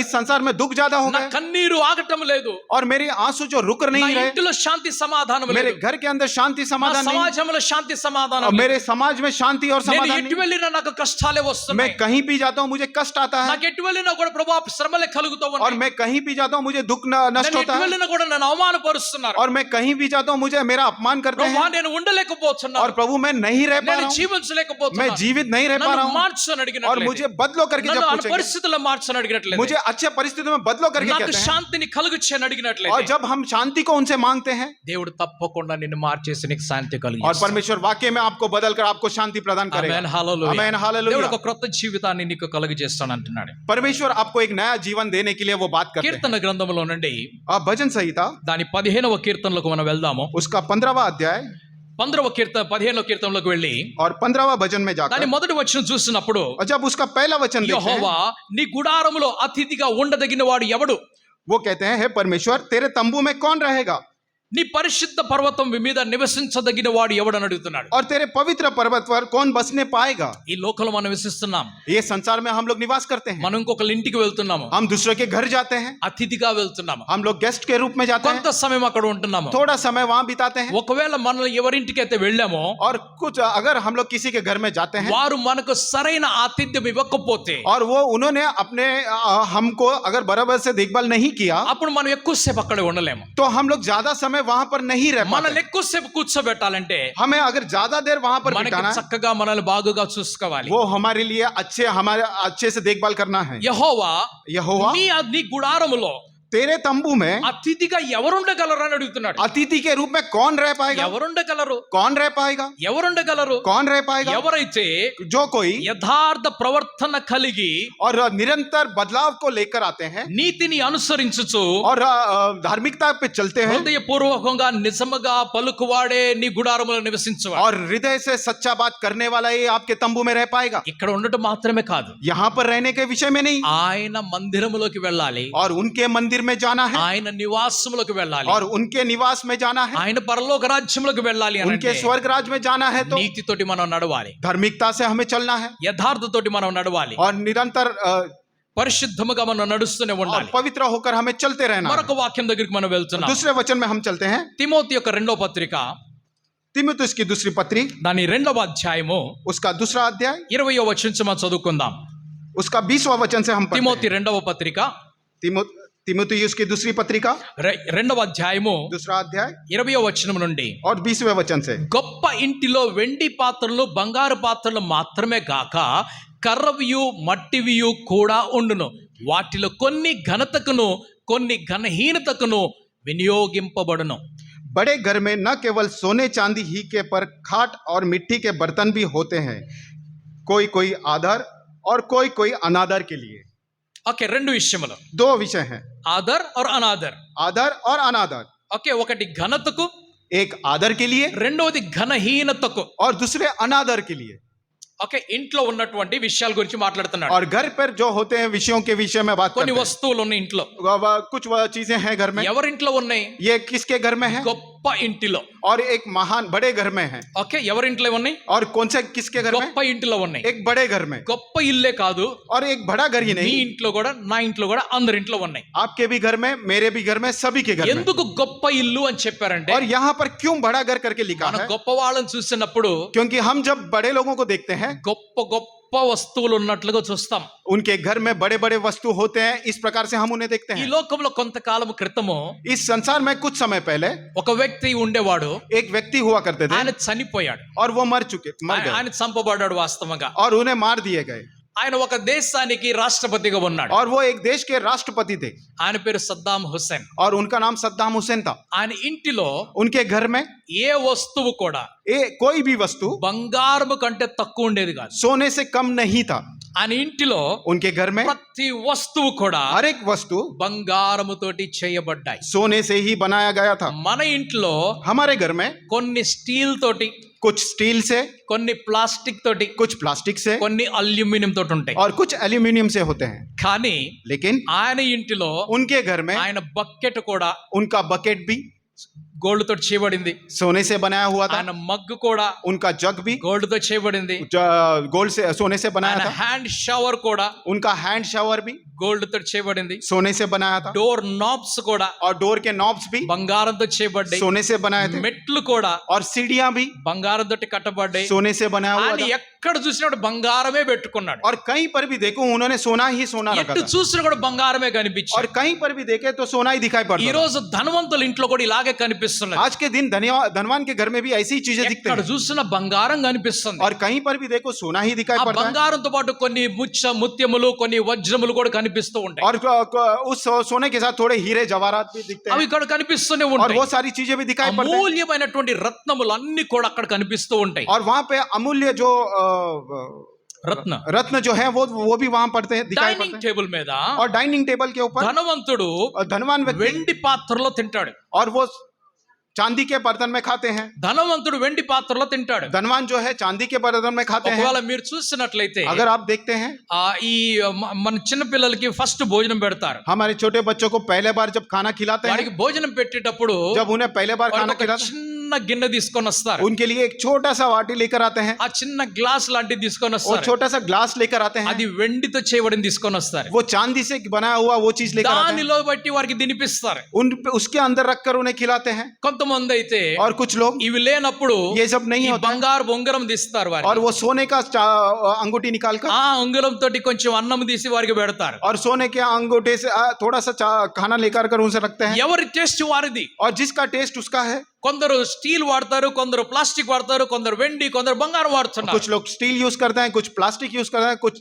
इस संसार में दुख ज्यादा हो నా गए, కన్నీరు ఆగటం లేదు, और मेरे आंसू जो रुक నా नहीं रहे, ఇంటిలో శాంతి సమాధానం मेरे లేదు, घर के अंदर शांति నా समाधान नहीं, సమాజంలో శాంతి సమాధానం और లేదు. मेरे समाज में शांति और నేను समाधान ఎటు नहीं. వెళ్ళినా నాకు కష్టాలే मैं వస్తున్నాయి, कहीं भी जाता हूँ मुझे कष्ट आता है, నాకు ఎటు వెళ్ళినా కూడా ప్రభా శ్రమలే కలుగుతూ और ఉన్నాయి, मैं कहीं भी जाता हूँ मुझे दुख नष्ट నేను होता ఎటు है, వెళ్ళినా కూడా నన్ను అవమానపరుస్తున్నారు, और मैं कहीं भी जाता हूँ मुझे मेरा अपमान करते ప్రభా हैं, నేను ఉండలేకపోతున్నాను, और प्रभु मैं नहीं रह पा నేను रहा हूँ, मैं జీవించలేకపోతున్నాను, जीवित नहीं रह पा నన్ను रहा हूँ, మార్చు అని और అడిగినట్లయితే, मुझे बदलो करके जब నన్ను ఆ पूछेंगे, పరిస్థితుల్లో మార్చని అడిగినట్లయితే, मुझे अच्छे परिस्थितियों में बदलो करके నాకు कहते हैं, శాంతిని కలుగు చేయని और అడిగినట్లయితే जब हम शांति को उनसे मांगते हैं, దేవుడు తప్పకుండా నిన్ను మార్చేసి నీకు శాంతి और కలిగిస్తాడు. परमेश्वर वाकई में आपको बदल कर आपको शांति प्रदान करेगा. ఆమేన్, హల్లెలూయా. आमेन, हालेलुया. దేవుడు ఒక క్రొత్త జీవితాన్ని నీకు కలుగజేస్తాను అంటున్నాడు. परमेश्वर आपको एक नया जीवन देने के लिए वो बात करते हैं. కీర్తన గ్రంథంలో నుండి आप भजन संहिता దాని 15వ కీర్తనలకు మనం వెళ్దాము. उसका 15वां अध्याय 15వ కీర్తన 15వ కీర్తనలోకి వెళ్ళి और 15वां भजन में దాని जाकर మొదటి వచనం చూసినప్పుడు और जब उसका पहला वचन देखते हैं, యెహోవా నీ గుడారములో అతిథిగా ఉండదగిన వాడు ఎవడు? वो कहते हैं, हे परमेश्वर तेरे तंबू में कौन रहेगा నీ పరిశుద్ధ పర్వతం మీద నివసించదగిన వాడు ఎవడని అడుగుతున్నాడు. और तेरे पवित्र पर्वत पर कौन बसने पाएगा. ఈ లోకంలో మనం నివసిస్తున్నాం, ये संसार में हम लोग निवास करते हैं, మనం ఇంకొకళ్ళ ఇంటికి వెళ్తున్నాము, हम दूसरे के घर जाते हैं, అతిథిగా వెళ్తున్నాము, हम लोग गेस्ट के रूप में जाते हैं, కొంత సమయం అక్కడ ఉంటున్నాము. थोड़ा समय वहां बिताते हैं. ఒకవేళ మనం ఎవరింటికి అయితే వెళ్ళామో और कुछ अगर हम लोग किसी के घर में जाते हैं వారు మనకు సరైన ఆతిథ్యం ఇవ్వకపోతే, और वो उन्होंने अपने हमको अगर बराबर से देखभाल नहीं किया, అప్పుడు మనం ఎక్కువసేపు అక్కడే ఉండలేము. तो हम लोग ज्यादा समय वहां पर नहीं रह మనల్ని पाते. ఎక్కువసేపు కూర్చోబెట్టాలంటే हमें अगर ज्यादा देर वहां पर మనకి बिताना है, చక్కగా మనల్ని బాగుగా చూసుకోవాలి. वो हमारे लिए हमारे अच्छे से देखभाल करना है. యెహోవా यहोवा నీ గుడారములో तेरे तंबू में అతిథిగా ఎవరుండగలరు అని అడుగుతున్నాడు. अतिथि के रूप में कौन रह पाएगा. ఎవరుండగలరు? कौन रह पाएगा. ఎవరుండగలరు? कौन रह पाएगा. ఎవరైతే जो कोई యథార్థ ప్రవర్తన కలిగి और निरंतर बदलाव को लेकर आते हैं నీతిని అనుసరించుచు और धार्मिकता पे चलते हैं హృదయపూర్వకంగా నిజముగా పలుకువాడే నీ గుడారములో నివసించువాడు. और हृदय से सच्चा बात करने वाला ये आपके तंबू में रह पाएगा. ఇక్కడ ఉండటం మాత్రమే కాదు, यहाँ पर रहने के विषय में नहीं, ఆయన మందిరములోకి వెళ్ళాలి, और उनके मंदिर में जाना है, ఆయన నివాసములోకి వెళ్ళాలి, और उनके निवास में जाना है, ఆయన పరలోక రాజ్యములోకి వెళ్ళాలి అని उनके అంటే स्वर्ग राज में जाना है. तो నీతితోటి మనం నడవాలి, धार्मिकता से हमें चलना है యథార్థతోటి మనం నడవాలి, और निरंतर పరిశుద్ధముగా మనం నడుస్తూనే और ఉండాలి. पवित्र होकर हमें चलते रहना है. మరొక వాక్యం దగ్గరికి మనం వెళ్తున్నాం. दूसरे वचन में हम चलते हैं. తిమోతి యొక్క రెండవ పత్రిక तीमुथियुस की दूसरी पत्री, దాని రెండవ అధ్యాయము उसका दूसरा अध्याय, 20వ వచనం నుంచి మనం చదువుకుందాం. उसका 20वां वचन से हम पढ़ते తిమోతి हैं. రెండవ పత్రిక तीमुथियुस की दूसरी पत्रिका, రెండవ అధ్యాయము दूसरा अध्याय 20వ వచనం నుండి, और 20वें वचन से, గొప్ప ఇంటిలో వెండి పాత్రలు బంగారు పాత్రలు మాత్రమే గాక కర్రవియు మట్టివియు కూడా ఉండును, వాటిలో కొన్ని ఘనతకును కొన్ని ఘనహీనతకును వినియోగింపబడును. बड़े घर में न केवल सोने चांदी ही के पर खाट और मिट्टी के बर्तन भी होते हैं, कोई कोई आदर और कोई कोई अनादर के लिए. ఓకే, రెండు విషయములు, दो विषय हैं, ఆదర్ और అనాదర్. आदर और अनादर. ఓకే, ఒకటి ఘనతకు, एक आदर के लिए రెండవది ఘనహీనతకు. और दूसरे अनादर के लिए. ఓకే, ఇంట్లో ఉన్నటువంటి విషయాల గురించి మాట్లాడుతున్నాడు. और घर पर जो होते हैं विषयों के विषय में बात కొన్ని करते हैं. వస్తువులు ఉన్నాయి ఇంట్లో. कुछ चीजें हैं घर में. ఎవరింట్లో ఉన్నాయి? ये किसके घर में है. గొప్ప ఇంటిలో. और एक महान बड़े घर में है. ఓకే, ఎవరింట్లో ఉన్నాయి? और कौन से किसके घर में. గొప్ప ఇంటిలో ఉన్నాయి. एक बड़े घर में. గొప్ప ఇల్లే కాదు, और एक बड़ा घर ही నీ नहीं, ఇంట్లో కూడా నా ఇంట్లో కూడా అందరి ఇంట్లో ఉన్నాయి. आपके भी घर में, मेरे भी घर में, सभी के घर में. ఎందుకు గొప్ప ఇల్లు అని చెప్పారంటే, और यहाँ पर क्यों बड़ा घर करके लिखा మనం है. గొప్ప వాళ్ళని చూసినప్పుడు क्योंकि हम जब बड़े लोगों को देखते हैं, గొప్ప గొప్ప వస్తువులు ఉన్నట్లుగా చూస్తాం. उनके घर में बड़े बड़े वस्तु होते हैं, इस प्रकार से हम उन्हें देखते ఈ हैं. లోకంలో కొంతకాలం క్రితము इस संसार में कुछ समय पहले ఒక వ్యక్తి ఉండేవాడు, एक व्यक्ति हुआ करते थे ఆయన చనిపోయాడు, और वो मर गए ఆయన చంపబడ్డాడు వాస్తవంగా. और उन्हें मार दिए गए. ఆయన ఒక దేశానికి రాష్ట్రపతిగా ఉన్నాడు. और वो एक देश के राष्ट्रपति थे ఆయన పేరు సద్దాం హుస్సేన్. और उनका नाम सद्दाम हुसैन था. ఆయన ఇంటిలో उनके घर में ఏ వస్తువు కూడా कोई भी वस्तु బంగారము కంటే తక్కువ ఉండేది కాదు. सोने से कम नहीं था. ఆయన ఇంటిలో उनके घर में ప్రతి వస్తువు కూడా हर एक वस्तु బంగారముతోటి చేయబడ్డాయి. सोने से ही बनाया गया था. మన ఇంట్లో हमारे घर में కొన్ని స్టీల్ తోటి, कुछ स्टील से, కొన్ని ప్లాస్టిక్ తోటి, कुछ प्लास्टिक से కొన్ని అల్యూమినియం తోటి ఉంటాయి. और कुछ एल्यूमिनियम से होते हैं. కానీ लेकिन ఆయన ఇంటిలో उनके घर में ఆయన బకెట్ కూడా उनका बकेट भी గోల్డ్ తోటి చేయబడింది. सोने से बनाया हुआ था. ఆయన మగ్గు కూడా उनका जग भी గోల్డ్ తో చేయబడింది. गोल्ड से, सोने से बनाया ఆయన था. హ్యాండ్ షవర్ కూడా उनका हैंड शावर भी గోల్డ్ తో చేయబడింది. सोने से बनाया था. డోర్ నాబ్స్ కూడా और डोर के नॉब्स भी బంగారంతో చేయబడ్డాయి. सोने से बनाए थे. మెట్లు కూడా और सीढ़ियां भी బంగారంతో కట్టబడ్డాయి. सोने से बनाया हुआ ఆయన था. ఎక్కడ చూసినప్పుడు బంగారమే పెట్టుకున్నాడు. और कहीं पर भी देखो उन्होंने सोना ही सोना रखा ఎటు था. చూసినా కూడా బంగారమే కనిపించింది. और कहीं पर भी देखे तो सोना ही दिखाई ఈ पड़ता था. రోజు ధనవంతుల ఇంట్లో కూడా ఇలాగే కనిపిస్తున్నది. आज के दिन धनवान के घर में भी ऐसी ही चीजें दिखते ఎక్కడ हैं. చూసినా బంగారం కనిపిస్తుంది. और कहीं पर भी देखो सोना ही दिखाई ఆ पड़ता है. బంగారంతో పాటు కొన్ని ముత్యములు, కొన్ని వజ్రములు కూడా కనిపిస్తూ ఉంటాయి. और उस सोने के साथ थोड़े हीरे जवाहरात भी दिखते అవి हैं. ఇక్కడ కనిపిస్తూనే और ఉంటాయి. वो सारी चीजें भी दिखाई पड़ती हैं. అమూల్యమైనటువంటి రత్నములు అన్ని కూడా అక్కడ కనిపిస్తూ ఉంటాయి. और वहां पे अमूल्य जो रत्न जो है वो भी वहां पड़ते हैं, दिखाई డైనింగ్ पड़ते టేబుల్ మీద हैं. और डाइनिंग टेबल के ऊपर ధనవంతుడు धनवान व्यक्ति వెండి పాత్రలో తింటాడు. और वो चांदी के बर्तन में खाते हैं, ధనవంతుడు వెండి పాత్రలో తింటాడు. धनवान जो है चांदी के बर्तन में खाते हैं। ఒకవేళ మీరు చూసినట్లయితే अगर आप देखते हैं ఈ మన చిన్న పిల్లలకి ఫస్ట్ భోజనం పెడతారు. हमारे छोटे बच्चों को पहले बार जब खाना खिलाते हैं, వాడికి భోజనం పెట్టేటప్పుడు जब उन्हें पहले बार खाना వాడికి ఒక खिलाते हैं, చిన్న గిన్నె తీసుకొని వస్తారు. उनके लिए एक छोटा सा वाटी लेकर आते हैं ఆ చిన్న గ్లాస్ లాంటిది తీసుకొని और వస్తారు. छोटा सा ग्लास लेकर आते हैं, అది వెండితో చేయబడింది తీసుకొని వస్తారు. वो चांदी से बनाया हुआ वो चीज लेकर आते हैं, దానిలో బట్టి వారికి తినిపిస్తారు. उसके अंदर रखकर उन्हें खिलाते हैं। కొంతమంది అయితే और कुछ लोग ఇవి లేనప్పుడు ये सब नहीं ఈ होता है, బంగారు ఉంగరం తీస్తారు వారికి. और वो सोने का अंगूठी निकालकर ఆ ఉంగరం తోటి కొంచెం అన్నం తీసి వారికి పెడతారు. और सोने के अंगूठे से थोड़ा सा खाना लेकर कर उनसे रखते हैं, ఎవరి టేస్ట్ వారిది. और जिसका टेस्ट उसका है। కొందరు స్టీల్ వాడతారు, కొందరు ప్లాస్టిక్ వాడతారు, కొందరు వెండి, కొందరు బంగారం వాడుతున్నారు. कुछ लोग स्टील यूज करते हैं, कुछ प्लास्टिक यूज करते हैं, कुछ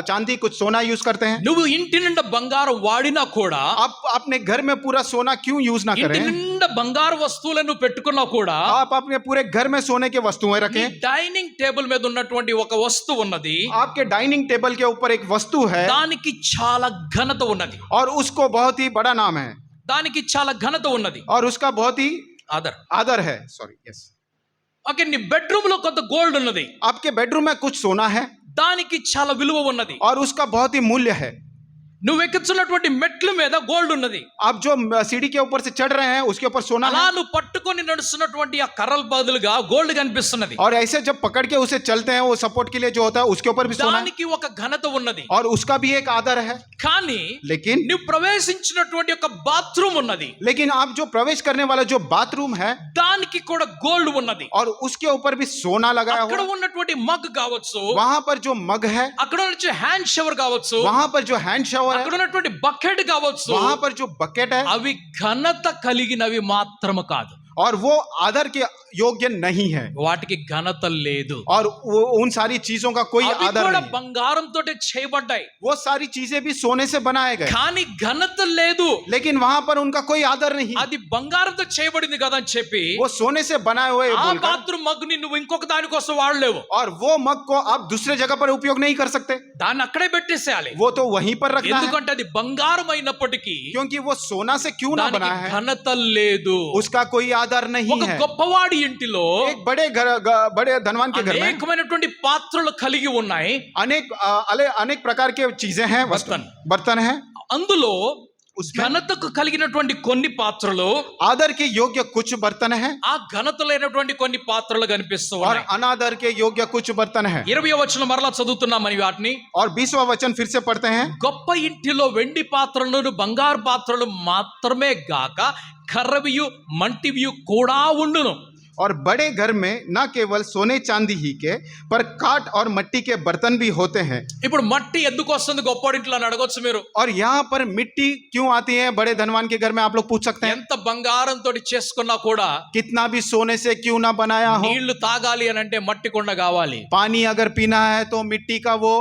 चांदी, कुछ सोना यूज करते हैं। నువ్వు ఇంటి నిండా బంగారం వాడినా కూడా, आप अपने घर में पूरा सोना क्यों यूज ना ఇంటి करें? నిండా బంగారు వస్తువులను పెట్టుకున్నా కూడా, आप अपने पूरे घर में सोने के वस्तुएं నీ रखें। డైనింగ్ టేబుల్ మీద ఉన్నటువంటి ఒక వస్తువు ఉన్నది, आपके डाइनिंग टेबल के ऊपर एक वस्तु है దానికి చాలా ఘనత ఉన్నది. और उसको बहुत ही बड़ा नाम है, దానికి చాలా ఘనత ఉన్నది. और उसका बहुत ही ఆదర్. आदर है। Sorry, yes. ఓకే, నీ బెడ్రూమ్ లో కొంత గోల్డ్ ఉన్నది, आपके बेडरूम में कुछ सोना है దానికి చాలా విలువ ఉన్నది. और उसका बहुत ही मूल्य है। నువ్వు ఎక్కుతున్నటువంటి మెట్ల మీద గోల్డ్ ఉన్నది. आप जो सीढ़ी के ऊपर से चढ़ रहे हैं उसके ऊपर सोना అలా है, నువ్వు పట్టుకొని నడుస్తున్నటువంటి ఆ కర్రల బదులుగా గోల్డ్ కనిపిస్తున్నది. और ऐसे जब पकड़ के उसे चलते हैं वो सपोर्ट के लिए जो होता है उसके ऊपर भी सोना है, దానికి ఒక ఘనత ఉన్నది. और उसका भी एक आदर है। కానీ लेकिन నువ్వు ప్రవేశించినటువంటి ఒక బాత్రూమ్ ఉన్నది, आप जो प्रवेश करने वाला जो बाथरूम है దానికి కూడా గోల్డ్ ఉన్నది. और उसके ऊपर भी सोना लगाया అక్కడ हुआ, ఉన్నటువంటి మగ్ కావచ్చు, वहां पर जो मग है, అక్కడ నుంచి హ్యాండ్ షవర్ కావచ్చు, वहां पर जो हैंड शावर అక్కడ है, ఉన్నటువంటి బకెట్ కావచ్చు, वहां पर जो बकेट है, అవి ఘనత కలిగినవి మాత్రము కాదు, और वो आदर के योग्य नहीं है, వాటికి ఘనత లేదు. और वो उन सारी चीजों का कोई అవి आदर కూడా नहीं। బంగారంతో చేయబడ్డాయి, वो सारी चीजें भी सोने से बनाए गए, కానీ ఘనత లేదు. लेकिन वहां पर उनका कोई आदर नहीं। అది బంగారంతో చేయబడింది కదా అని చెప్పి वो सोने से बनाए हुए ఆ बोलकर, బాత్రూమ్ మగ్ని నువ్వు ఇంకొక దానికోసం వాడలేవు. और वो मग को आप दूसरे जगह पर उपयोग नहीं कर सकते, దాన్ని అక్కడే పెట్టేసేయాలి. वो तो वहीं पर रखना है, ఎందుకంటే అది బంగారం అయినప్పటికీ क्योंकि वो सोना से क्यों ना बना దానికి है, ఘనత లేదు. उसका कोई आदर नहीं ఒక है। గొప్పవాడి ఇంటిలో एक बड़े धनवान के घर में అనేకమైనటువంటి పాత్రలు కలిగి ఉన్నాయి. अनेक प्रकार के चीजें हैं, बर्तन हैं। అందులో उसमें ఘనతకు కలిగినటువంటి కొన్ని పాత్రలు, आदर के योग्य कुछ बर्तन हैं ఆ ఘనత లేనటువంటి కొన్ని పాత్రలు కనిపిస్తూ और ఉన్నాయి. अनादर के योग्य कुछ बर्तन हैं। 20వ వచనం మరలా చదువుతున్నామని వాటిని. और 20वां वचन फिर से पढ़ते हैं। గొప్ప ఇంటిలో వెండి పాత్రలను బంగారు పాత్రలు మాత్రమే గాక కర్రవియు మంటివియు కూడా ఉండును. और बड़े घर में न केवल सोने चांदी ही के पर काट और मिट्टी के बर्तन भी होते हैं। ఇప్పుడు మట్టి ఎందుకు వస్తుంది గొప్పడింట్లో అని అడగొచ్చు మీరు. और यहाँ पर मिट्टी क्यों आती है बड़े धनवान के घर में, आप लोग पूछ सकते हैं। ఎంత బంగారంతో చేసుకున్నా కూడా कितना भी सोने से क्यों ना बनाया हो, నీళ్లు తాగాలి అని అంటే మట్టి కుండ కావాలి. पानी अगर पीना है तो मिट्टी का वो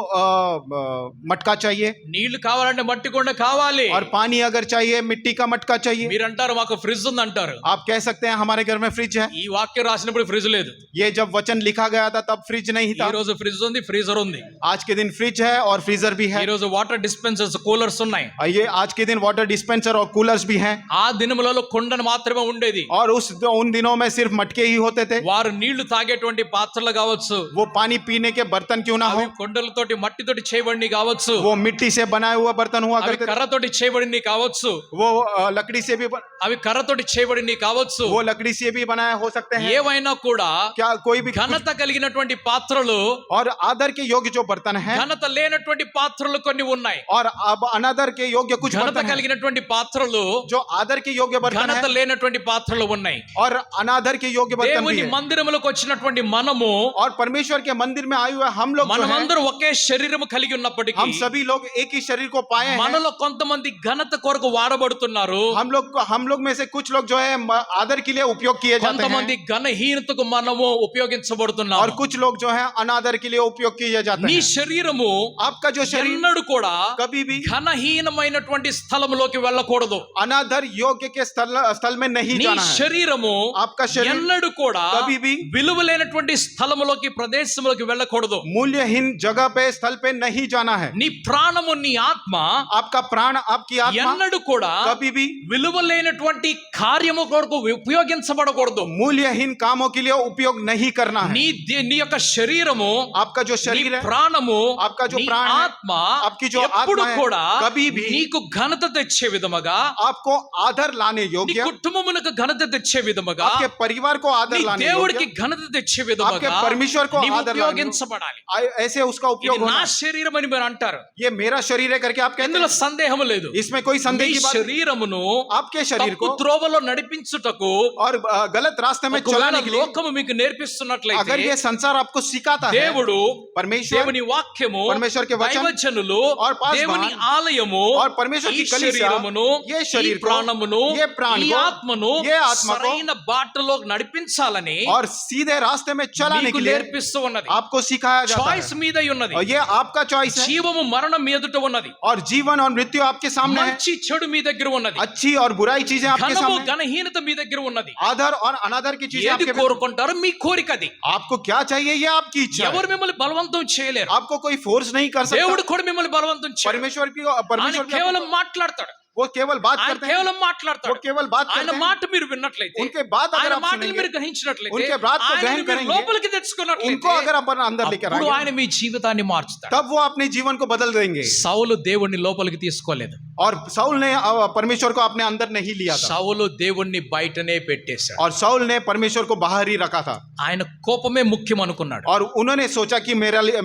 मटका चाहिए, నీళ్లు కావాలంటే మట్టి కుండ కావాలి. और पानी अगर चाहिए मिट्टी का मटका चाहिए। మీరు అంటారు మాకు ఫ్రిడ్జ్ ఉంది అంటారు. आप कह सकते हैं हमारे घर में फ्रिज है। ఈ వాక్యం రాసినప్పుడు ఫ్రిడ్జ్ లేదు. ये जब वचन लिखा गया था तब फ्रिज नहीं ఈ था। రోజు ఫ్రిడ్జ్ ఉంది, ఫ్రీజర్ ఉంది. आज के दिन फ्रिज है और फ्रीजर भी है। ఈ రోజు వాటర్ డిస్పెన్సర్స్, కూలర్స్ ఉన్నాయి. ये आज के दिन वाटर डिस्पेंसर और कूलर्स भी हैं। ఆ దినములలో కుండను మాత్రమే ఉండేది. और उन दिनों में सिर्फ मटके ही होते थे। వారు నీళ్లు తాగేటువంటి పాత్రలు కావచ్చు, वो पानी पीने के बर्तन क्यों ना हो, అవి కొండలతోటి మట్టితోటి చేయబడినవి కావచ్చు, वो मिट्टी से बनाए हुआ बर्तन हुआ అవి करते थे। కర్రతోటి చేయబడినవి కావచ్చు, वो लकड़ी से भी అవి కర్రతోటి చేయబడినవి కావచ్చు. वो लकड़ी से भी बनाया हो सकते हैं। ఏవైనా కూడా क्या कोई भी ఘనత కలిగినటువంటి పాత్రలు, और आदर के योग्य जो बर्तन है, ఘనత లేనటువంటి పాత్రలు కొన్ని ఉన్నాయి. और अब अनादर के योग्य कुछ ఘనత बर्तन हैं। కలిగినటువంటి పాత్రలు, जो आदर के योग्य बर्तन ఘనత है లేనటువంటి పాత్రలు ఉన్నాయి. और अनादर के योग्य बर्तन भी దేవుని है। మందిరములకు వచ్చినటువంటి మనము, और परमेश्वर के मंदिर में आए हुए हम लोग जो हैं, మనమందరం ఒకే శరీరము కలిగి ఉన్నప్పటికీ हम सभी लोग एक ही शरीर को पाए हैं। మనలో కొంతమంది ఘనత కొరకు వాడబడుతున్నారు, हम लोग में से कुछ लोग जो है आदर के लिए उपयोग किए जाते हैं, కొంతమంది ఘనహీనతకు మనము और ఉపయోగించబడుతున్నాము. कुछ लोग जो है अनादर के लिए उपयोग किए जाते నీ हैं. శరీరము आपका जो शरीर ఎన్నడూ కూడా कभी भी ఘనహీనమైనటువంటి స్థలములోకి వెళ్ళకూడదు. अनादर योग्य के स्थल में नहीं నీ जाना है. శరీరము आपका शरीर ఎన్నడూ కూడా कभी भी విలువలేనటువంటి స్థలములోకి ప్రదేశములోకి వెళ్ళకూడదు. मूल्यहीन जगह पे स्थल पे नहीं जाना है. నీ ప్రాణము నీ ఆత్మ आपका प्राण आपकी आत्मा ఎన్నడూ కూడా कभी भी విలువలేనటువంటి కార్యము కొరకు ఉపయోగించబడకూడదు. मूल्यहीन कामों के लिए उपयोग नहीं करना है. నీ యొక్క శరీరము, आपका जो నీ शरीर है, ప్రాణము, आपका जो నీ प्राण है, ఆత్మ आपकी जो ఎప్పుడు आत्मा है, కూడా कभी भी నీకు ఘనత తెచ్చే విధముగా, आपको आदर लाने నీ योग्य, కుటుంబమునకు ఘనత తెచ్చే విధముగా, आपके परिवार को నీ आदर लाने దేవుడికి योग्य, ఘనత తెచ్చే आपके విధముగా परमेश्वर को నీవు आदर लाने ఉపయోగించబడాలి. ऐसे उसका ఇది उपयोग నా होना. శరీరం అని మీరు అంటారు. ये मेरा शरीर है करके आप कहते ఇందులో हैं. సందేహం లేదు. इसमें कोई నీ संदेह की बात नहीं. శరీరమును आपके शरीर తప్పు को త్రోవలో నడిపించుటకు और गलत रास्ते में ఒకవేళ चलाने के लिए లోకము మీకు నేర్పిస్తున్నట్లయితే अगर ये संसार आपको सिखाता है, దేవుడు, परमेश्वर దేవుని వాక్యము, परमेश्वर के वचन దైవజనులు, और पासवान దేవుని ఆలయము, और परमेश्वर ఈ की कलीसिया, శరీరమును, ये ఈ शरीर को, ప్రాణమును, ये प्राण ఈ को, ఆత్మను ये आत्मा को, సరైన బాటలో నడిపించాలని और सीधे रास्ते में चलाने మీకు के लिए నేర్పిస్తూ ఉన్నది. आपको सिखाया जाता చాయిస్ है. మీద ఉన్నది. और ये आपका चॉइस है. జీవము మరణం ఎదుట ఉన్నది. और जीवन और मृत्यु आपके सामने है. మంచి చెడు మీ దగ్గర ఉన్నది. अच्छी और बुराई चीजें आपके ఘనము सामने, ఘనహీనత మీ దగ్గర ఉన్నది. आदर और अनादर की चीजें ఏది आपके. కోరుకుంటారో మీ కోరికది. आपको क्या चाहिए ये आपकी इच्छा है. ఎవరు మిమ్మల్ని బలవంతం చేయలేరు. आपको कोई फोर्स नहीं कर దేవుడు सकता. కూడా మిమ్మల్ని బలవంతం చేయడు. परमेश्वर ఆయన परमेश्वर కేవలం మాట్లాడతాడు. वो केवल बात ఆయన करते हैं. కేవలం वो మాట్లాడతాడు. केवल बात ఆయన करते हैं. మాట మీరు విన్నట్లయితే, उनके बात अगर ఆయన आप మాటలు सुनेंगे, మీరు గ్రహించినట్లయితే, उनके बात को ఆయనని ग्रहण మీరు करेंगे, లోపలికి తెచ్చుకున్నట్లయితే, उनको अगर अपन अंदर लेकर అప్పుడు आएंगे, ఆయన మీ జీవితాన్ని మార్చుతాడు. तब वो अपने जीवन को बदल देंगे. సౌలు దేవుణ్ణి లోపలికి తీసుకోలేదు. और साउल ने परमेश्वर को अपने अंदर नहीं लिया था. సౌలు దేవుణ్ణి బయటనే పెట్టేశాడు. और साउल ने परमेश्वर को बाहर ही रखा था. ఆయన కోపమే ముఖ్యం అనుకున్నాడు. और उन्होंने सोचा कि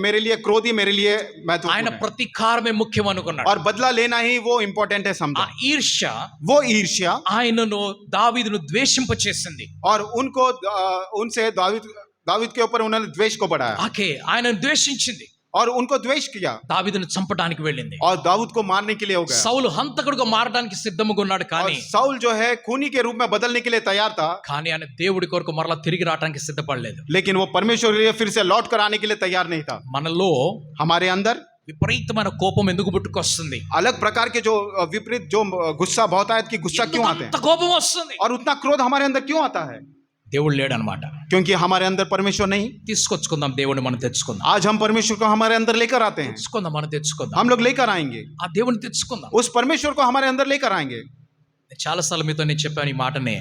मेरे लिए क्रोध ही मेरे लिए महत्वपूर्ण ఆయన है. ప్రతీకారమే ముఖ్యం అనుకున్నాడు. और बदला लेना ही वो इम्पोर्टेंट है ఆ समझा. ఈర్ష్య वो ईर्ष्या ఆయనను దావీదును ద్వేషింపచేసింది. और उनको उनसे दावीद के ऊपर उन्होंने द्वेष को बढ़ाया ఆకే ఆయనను ద్వేషించింది. और उनको द्वेष किया దావీదును చంపడానికి వెళ్ళింది. और दाऊद को मारने के लिए हो गया. సౌలు హంతకుడుగా మారడానికి సిద్ధంగా ఉన్నాడు. और కానీ साउल जो है खूनी के रूप में बदलने के लिए तैयार था, కానీ ఆయన దేవుడి కొరకు మరలా తిరిగి రావడానికి సిద్ధపడలేదు. लेकिन वो परमेश्वर के लिए फिर से लौट कर आने के लिए तैयार नहीं था. మనలో हमारे अंदर విపరీతమైన కోపం ఎందుకు పుట్టుకొస్తుంది? अलग प्रकार के जो विपरीत जो गुस्सा बहुत आया कि गुस्सा क्यों आते ఎంత हैं కోపం వస్తుంది? और उतना क्रोध हमारे अंदर क्यों आता है? దేవుడు లేడనమాట. क्योंकि हमारे अंदर परमेश्वर नहीं. తీసుకొచ్చుకుందాం, దేవుడిని మనం తెచ్చుకుందాం. आज हम परमेश्वर को हमारे अंदर लेकर आते हैं. తెచ్చుకుందాం, మనం తెచ్చుకుందాం. हम लोग लेकर आएंगे, ఆ దేవుడిని తెచ్చుకుందాం. उस परमेश्वर को हमारे अंदर लेकर आएंगे. చాలా సార్లు మీతో నేను చెప్పాను ఈ మాటనే.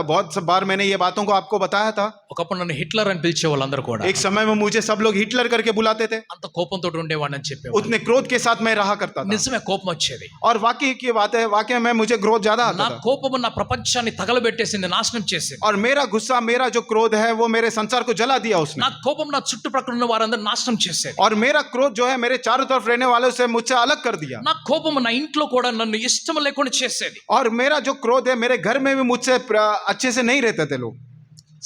बहुत बार मैंने ये बातों को आपको बताया था. ఒకప్పుడు నన్ను హిట్లర్ అని పిలిచే వాళ్ళందరూ కూడా एक समय में मुझे सब लोग हिटलर करके बुलाते थे. అంత కోపంతో ఉండేవాడిని అని చెప్పేవాడు. उतने क्रोध के साथ मैं रहा करता था. నిజమే, కోపం వచ్చేది. और वाकई की बात है, वाकई में मुझे क्रोध ज्यादा నా आता था. కోపం నా ప్రపంచాన్ని తగలబెట్టేసింది, నాశనం చేసింది. और मेरा गुस्सा, मेरा जो क्रोध है वो मेरे संसार को जला दिया उसने. నా కోపం నా చుట్టుప్రక్కల ఉన్న వారందరూ నాశనం చేసేది. और मेरा क्रोध जो है मेरे चारों तरफ रहने वालों से मुझसे अलग कर दिया. నా కోపం నా ఇంట్లో కూడా నన్ను ఇష్టం లేకుండా చేసేది. और मेरा जो क्रोध है मेरे घर में भी मुझसे अच्छे से नहीं रहते थे लोग.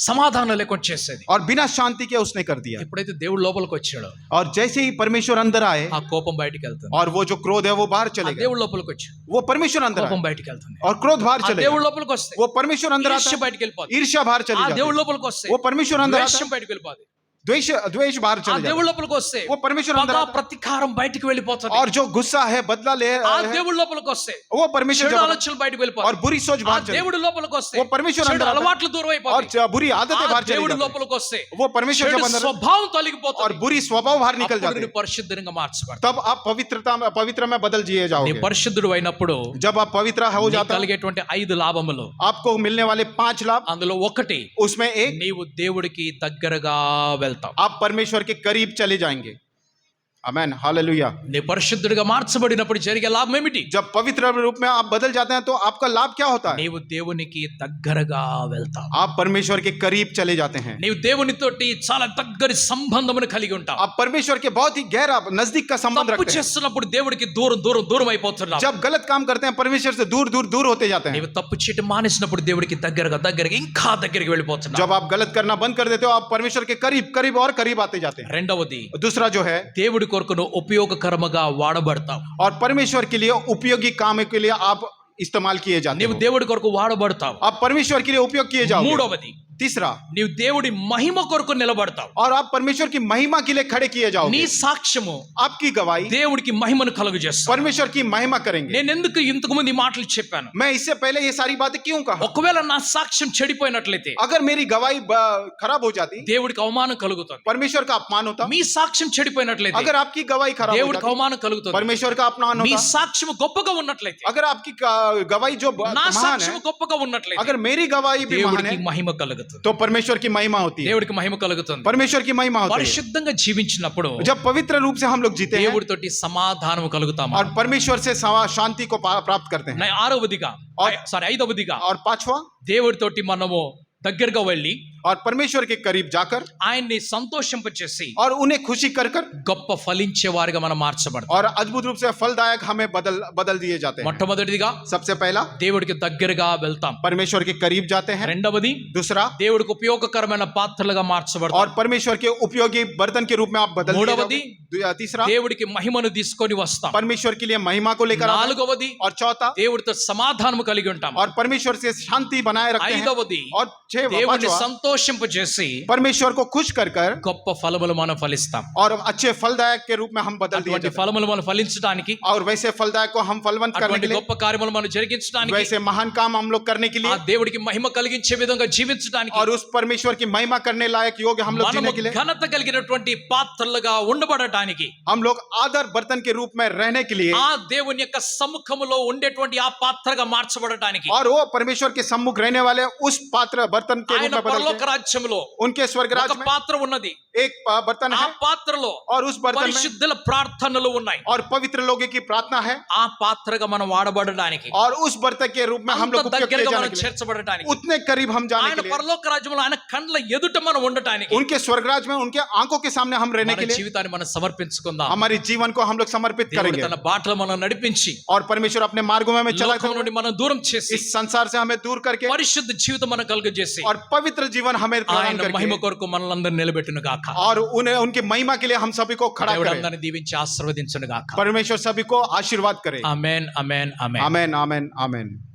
సమాధానం లేకుండా చేసేది. और बिना शांति के उसने कर दिया. ఎప్పుడైతే దేవుడు లోపలికి వచ్చాడో और जैसे ही परमेश्वर अंदर आए, ఆ కోపం బయటికి వెళ్తుంది. और वो जो क्रोध है वो बाहर ఆ चले गए. దేవుడు లోపలికి వచ్చాడు, वो परमेश्वर अंदर కోపం आए బయటికి వెళ్తుంది. और क्रोध बाहर ఆ चले దేవుడు गए. లోపలికి వస్తే वो परमेश्वर अंदर आता ఈర్ష్య है, బయటికి వెళ్ళిపోతుంది. ईर्ष्या बाहर ఆ चली जाती దేవుడు है. లోపలికి వస్తే वो परमेश्वर अंदर आता ద్వేషం है, బయటికి వెళ్ళిపోతుంది. द्वेष बाहर ఆ चले जाता దేవుడు లోపలికి వస్తే है. वो परमेश्वर अंदर పగ, आता है. ప్రతీకారం బయటికి వెళ్ళిపోతుంది. और जो गुस्सा है, बदला ले ఆ है, దేవుడు లోపలికి వస్తే वो परमेश्वर చెడు जब ఆలోచనలు బయటికి और వెళ్ళిపోతాయి. बुरी सोच ఆ बाहर चले, దేవుడు లోపలికి వస్తే वो परमेश्वर చెడు अंदर आता है. అలవాట్లు దూరం और అయిపోతాయి. बुरी ఆ आदतें बाहर चली దేవుడు जाती है. లోపలికి వస్తే वो परमेश्वर చెడు जब अंदर స్వభావం और తొలగిపోతుంది. बुरी स्वभाव बाहर निकल అప్పుడు जाते నువ్వు हैं. పరిశుద్ధంగా మార్చబడతావు. तब आप पवित्र में बदल जिए నీ जाओगे. పరిశుద్ధుడు అయినప్పుడు जब आप पवित्र हो నీకు जाता है, కలిగేటువంటి 5 లాభములు, आपको मिलने वाले 5 लाभ, అందులో ఒకటి, उसमें एक, నీవు దేవుడికి దగ్గరగా వెళ్తావు. आप परमेश्वर के करीब चले जाएंगे. आमेन, हालेलुया. నీ పరిశుద్ధుడిగా మార్చబడినప్పుడు జరిగే లాభం ఏమిటి? जब पवित्र रूप में आप बदल जाते हैं तो आपका लाभ क्या होता है? నీవు దేవునికి దగ్గరగా వెళ్తావు. आप परमेश्वर के करीब चले जाते हैं. నీవు దేవునితోటి చాలా దగ్గరి సంబంధమును కలిగి ఉంటావు. आप परमेश्वर के बहुत ही गहरा नजदीक का संबंध తప్పు रखते हैं. చేస్తున్నప్పుడు దేవుడికి దూరం దూరం దూరం అయిపోతున్నావు. जब गलत काम करते हैं परमेश्वर से दूर दूर दूर होते जाते हैं. నీవు తప్పు చేయటం మానేసినప్పుడు దేవుడికి దగ్గరగా ఇంకా దగ్గరికి వెళ్ళిపోతున్నావు. जब आप गलत करना बंद कर देते हो, आप परमेश्वर के करीब करीब और करीब आते जाते हैं. రెండవది, दूसरा जो है, దేవుడి కొరకు నువ్వు ఉపయోగకరముగా వాడబడతావు. और परमेश्वर के लिए उपयोगी काम के लिए आप इस्तेमाल किए जाते నీవు हो. దేవుడి కొరకు వాడబడతావు. आप परमेश्वर के लिए उपयोग किए जाओगे. మూడవది, तीसरा, నీవు దేవుడి మహిమ కొరకు నిలబడతావు. और आप परमेश्वर की महिमा के लिए खड़े किए నీ जाओगे. సాక్ష్యము आपकी गवाही దేవుడికి మహిమను కలుగు చేస్తావు. परमेश्वर की महिमा करेंगे. నేను ఎందుకు ఇంతకు ముందు ఈ మాటలు చెప్పాను? मैं इससे पहले ये सारी बातें क्यों कहा? ఒకవేళ నా సాక్ష్యం చెడిపోయినట్లయితే अगर मेरी गवाही खराब हो जाती, దేవుడికి అవమానం కలుగుతుంది. परमेश्वर का अपमान होता. మీ సాక్ష్యం చెడిపోయినట్లయితే अगर आपकी गवाही खराब हो దేవుడికి जाती, అవమానం కలుగుతుంది. परमेश्वर का अपमान మీ होता. సాక్ష్యం గొప్పగా ఉన్నట్లయితే, अगर आपकी गवाही जो నా महान సాక్ష్యం है, గొప్పగా ఉన్నట్లయితే अगर मेरी गवाही भी महान దేవుడికి है, మహిమ కలుగుతుంది. तो परमेश्वर की महिमा होती है. దేవుడికి మహిమ కలుగుతుంది. परमेश्वर की महिमा होती है. పరిశుద్ధంగా జీవించినప్పుడు जब पवित्र रूप से हम लोग जीते हैं దేవుడితోటి సమాధానం కలుగుతాము. और परमेश्वर से शांति को प्राप्त करते हैं. ఆరవదిగా ఐదవదిగా और पांचवा, దేవుడితోటి మనము దగ్గరగా వెళ్ళి और परमेश्वर के करीब जाकर ఆయన్ని సంతోషింపచేసి और उन्हें खुशी कर कर గొప్ప ఫలించే వారిగా మనం మార్చబడతాం. और अद्भुत रूप से फलदायक हमें बदल दिए जाते हैं. మొట్టమొదటిదిగా सबसे पहला, దేవుడికి దగ్గరగా వెళ్తాం. परमेश्वर के करीब जाते हैं. రెండవది दूसरा, దేవుడికి ఉపయోగకరమైన పాత్రలుగా మార్చబడతాం. और परमेश्वर के उपयोगी बर्तन के रूप में आप बदल दिए మూడవది, जाओगे. तीसरा, దేవుడికి మహిమను తీసుకొని వస్తాం. परमेश्वर के लिए महिमा को लेकर आते हैं. నాలుగవది, और चौथा, దేవుడితో సమాధానం కలిగి ఉంటాం. और परमेश्वर से शांति बनाए रखते हैं. ఐదవది, और దేవుడిని पांचवा, సంతోషింపచేసి परमेश्वर को खुश कर कर గొప్ప ఫలములు మనం ఫలిస్తాం. और अच्छे फलदायक के रूप में हम बदल दिए అటువంటి जाते हैं. ఫలములు మనం ఫలించడానికి, और वैसे फलदायक को हम फलवंत करने అటువంటి के लिए, గొప్ప కార్యములు మనం జరిగించడానికి, वैसे महान काम हम लोग करने के ఆ लिए, దేవుడికి మహిమ కలిగించే విధంగా జీవించడానికి और उस परमेश्वर की महिमा करने लायक योग्य हम लोग మనము जीने के लिए, ఘనత కలిగినటువంటి పాత్రలుగా ఉండబడటానికి, हम लोग आदर बर्तन के रूप में रहने के लिए, ఆ దేవుని యొక్క సముఖములో ఉండేటువంటి ఆ పాత్రగా మార్చబడటానికి, और वो परमेश्वर के सम्मुख रहने वाले उस पात्र बर्तन के रूप ఆయన में बदल పరలోక के రాజ్యములో उनके स्वर्गराज ఒక में పాత్ర ఉన్నది. एक बर्तन ఆ है, పాత్రలో और उस बर्तन में పరిశుద్ధుల ప్రార్థనలు ఉన్నాయి. और पवित्र लोगों की प्रार्थना है, ఆ పాత్రగా మనం వాడబడడానికి, और उस बर्तन के रूप में हम అంత लोग उपयोग किए దగ్గరగా जाने మనం के लिए, చేర్చబడటానికి, उतने करीब हम जाने ఆయన के लिए, పరలోక రాజ్యములో ఆయన కండ్ల ఎదుట మనం ఉండటానికి उनके स्वर्गराज में उनके आंखों के सामने हम रहने మన के लिए జీవితాన్ని మనం సమర్పించుకుందాం. हमारे जीवन को हम लोग समर्पित దేవుడు करेंगे. తన బాటలో మనం నడిపించి और परमेश्वर अपने मार्गों में हमें चला లోకం నుండి మనం దూరం చేసి इस संसार से हमें दूर करके పరిశుద్ధ జీవితం మనం కలుగజేసి और पवित्र जीवन हमें प्रदान ఆయన మహిమ करके కొరకు మనల్ని నిలబెట్టును గాక. और उन्हें उनकी महिमा के लिए हम सभी को खड़ा దేవుడు करें. అందరిని దీవించి ఆశీర్వదించును గాక. परमेश्वर सभी को आशीर्वाद करे. ఆమేన్ ఆమేన్ ఆమేన్. आमेन आमेन आमेन.